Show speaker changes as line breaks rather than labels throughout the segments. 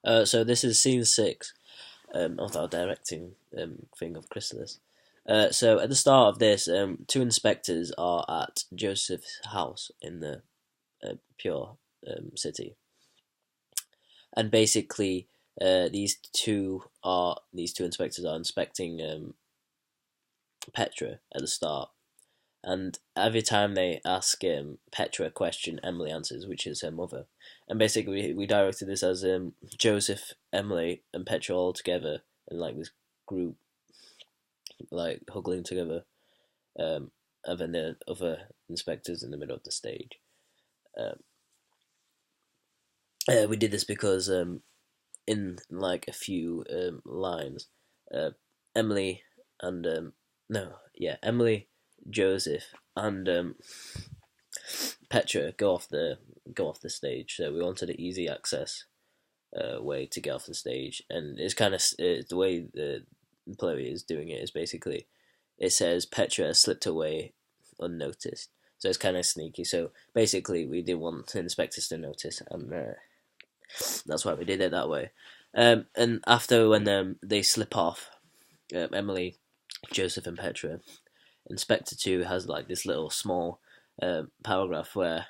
So this is scene 6 of our directing thing of Chrysalis. So at the start of this, two inspectors are at Joseph's house in the Pure city, and basically, these two inspectors are inspecting Petra at the start, and every time they ask Petra a question, Emily answers, which is her mother. And basically, we directed this as Joseph, Emily, and Petra all together in like this group, like hugging together, and then the other inspectors in the middle of the stage. Um, we did this because in like a few lines, uh, Emily and no, yeah, Emily, Joseph, and Petra go off the stage. So we wanted an easy access way to get off the stage, and it's kind of the way the play is doing it is basically it says Petra slipped away unnoticed, so it's kind of sneaky. So basically, we didn't want the inspectors to notice, and that's why we did it that way. And after when they slip off, Emily, Joseph, and Petra, Inspector Two has like this little small paragraph where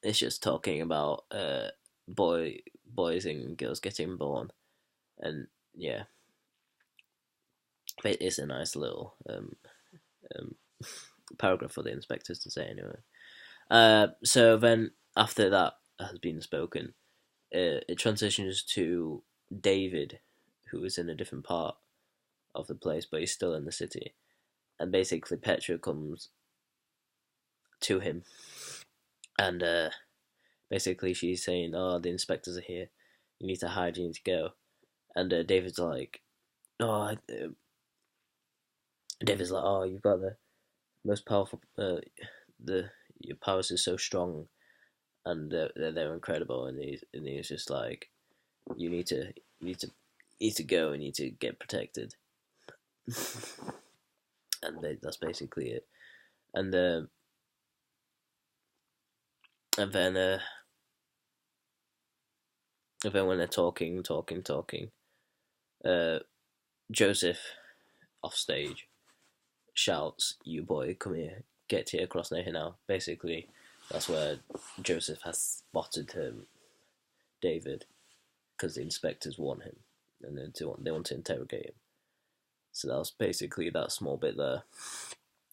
it's just talking about boys and girls getting born, and yeah, it's a nice little um, paragraph for the inspectors to say anyway. So then after that has been spoken, it transitions to David, who is in a different part of the place, but he's still in the city. And basically, Petra comes to him, and basically she's saying, "Oh, the inspectors are here. You need to hide. You need to go." And David's like, "Oh," David's like, "Oh, you've got the most powerful. The Your powers are so strong, and they're incredible." And he's just like, "You need to you need to go and you need to get protected." And that's basically it. And and then when they're talking, uh, Joseph off stage shouts, "You boy, come here, get here across here now." Basically, that's where Joseph has spotted David, because the inspectors want him, and they want to interrogate him. So that was basically that small bit there.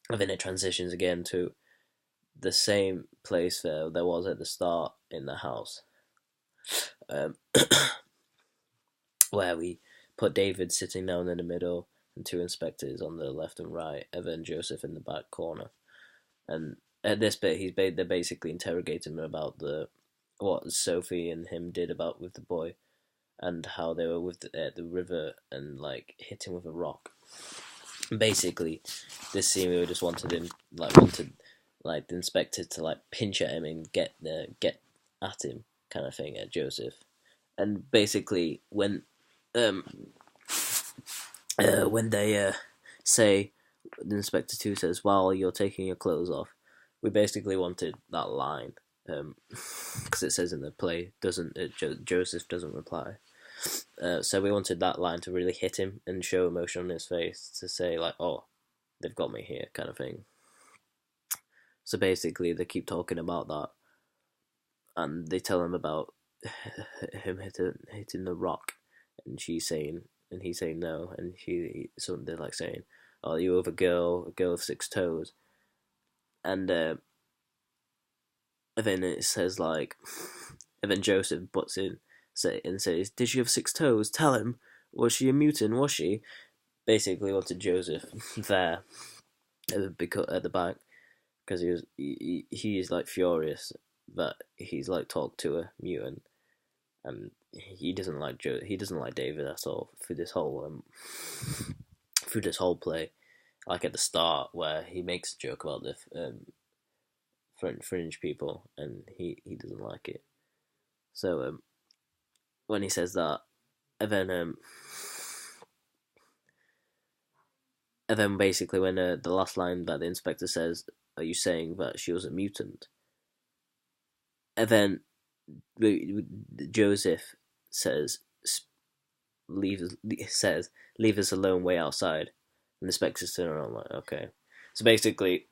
And then it transitions again to the same place there was at the start in the house, um, where we put David sitting down in the middle and two inspectors on the left and right, and then Joseph in the back corner. And at this bit, they're basically interrogating him about what Sophie and him did about with the boy, and how they were at the river and like hit him with a rock. Basically, this scene we just wanted like the inspector to like pinch at him and get at him kind of thing at Joseph. And basically um when they say, the Inspector 2 says, "While you're taking your clothes off," we basically wanted that line, because it says in the play, doesn't it, Joseph doesn't reply. So we wanted that line to really hit him and show emotion on his face, to say like, "Oh, they've got me here," kind of thing. So basically, they keep talking about that, and they tell him about him hitting the rock, and he's saying no, and so they're like saying, "Oh, you have a girl with 6 toes," and then it says like, and then Joseph butts in and says, "Did she have 6 toes? Tell him. Was she a mutant? Was she?" Basically, wanted Joseph there at the back, because he is like furious that he's like talked to a mutant, and he doesn't like he doesn't like David at all through this whole play. Like at the start, where he makes a joke about the fringe people, and he doesn't like it. So when he says that, and then basically when the last line that the inspector says, "Are you saying that she was a mutant?" And then Joseph says leave us alone way outside, and the inspectors turn around like, okay. So basically,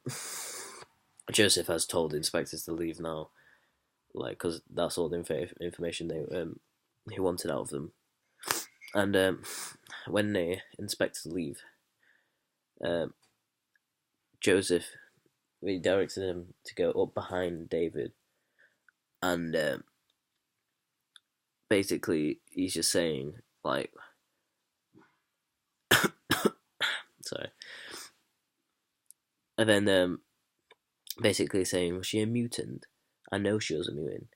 Joseph has told the inspectors to leave now, like, because that's all the information he wanted out of them. And when the inspectors leave, Joseph redirected him to go up behind David, and basically he's just saying like, sorry, and then basically saying, was she a mutant? I know she was a mutant.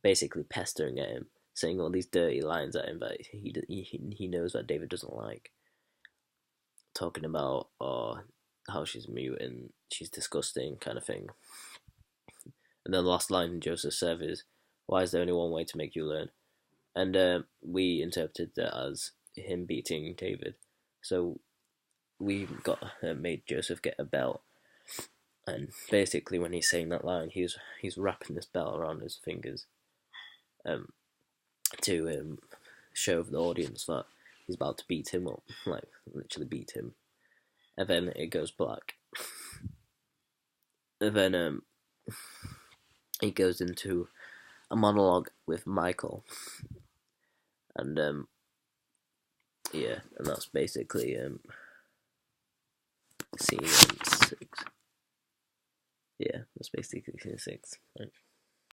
Basically pestering at him, saying all these dirty lines at him that he knows that David doesn't like. Talking about how she's a mutant, she's disgusting, kind of thing. And then the last line Joseph said is, "Why is there only one way to make you learn?" And we interpreted that as him beating David. So we got made Joseph get a belt, and basically when he's saying that line, he's wrapping this belt around his fingers, to show the audience that he's about to beat him up, like literally beat him. And then it goes black. And then he goes into a monologue with Michael, and yeah, and that's basically scene 6. Yeah, that's basically scene 6. Right.